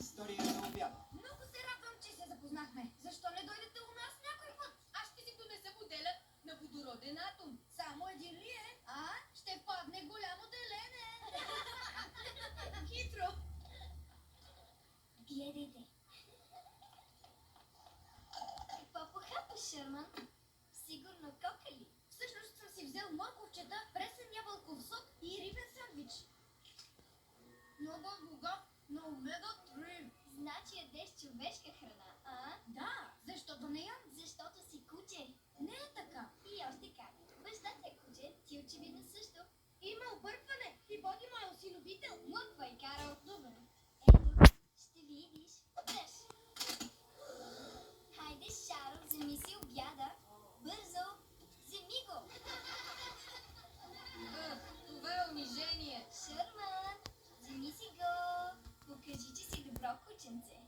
история на обяда. Много се радвам, че се запознахме. Защо не дойдете у нас някой път? Аз ще си донеса моделя на водороден атом. Само един ли е? Ще падне голямо делене. Хитро. Гледайте. Какво похапа, Шерман? Сигурно кокали. Всъщност съм си взел морковчета, пресен ябълков сок и рибен сандвич. Много богат на омега-3. Значи ядеш човешка храна, а? Да, защо да не ям? Защото си куче. Не е така. И още как. Баща ти е куче, ти очевидно също. Има объркване. И Боди мой осиновител. Млъквай, Карл. Добре. Ето, ще видиш. Дръж. Хайде, Шаро, вземи си обяда. Бързо. Вземи го. Това е унижение. Шърман, вземи си го. Покажи, че си добро кученце.